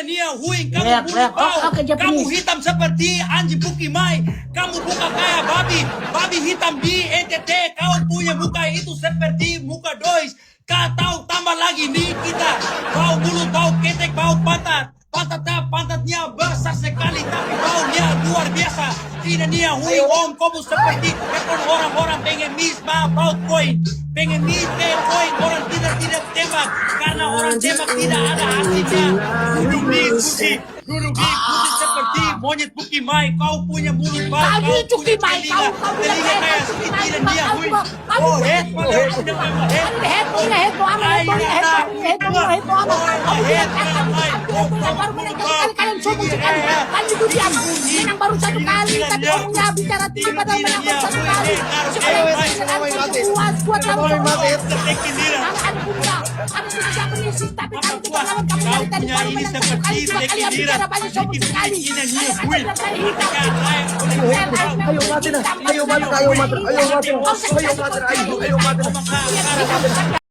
Nia huing kamu bulu bau, kamu hitam seperti anjing Pukimai, kamu buka kayak babi hitam di NTT, kau punya muka itu seperti muka dois, kau tahu tambah lagi nih kita, bau mulut, bau ketek, bau pantatnya besar sekali, tapi baunya luar biasa. Tidak Nia huing om, kamu seperti ekor orang-orang pengen mis bau koin, pengen mis koin, orang tidak tembak, karena orang tembak tidak ada hatinya. Duduk di kursi seperti monyet Pukimai, kau punya mulut bau, kau punya telinga kayak tidak Nia huing. Oh head, kalian sombong sekali. Kan itu diam. Menang baru satu kali, tapi orangnya bicara tinggi padahal menang baru satu kali. Kuat kamu ada siapa nih tapi kamu kita lawan kamu dari tadi baru menang satu kali. Cuma kalian bicara banyak sombong sekali. Ayo mati, ayo mati.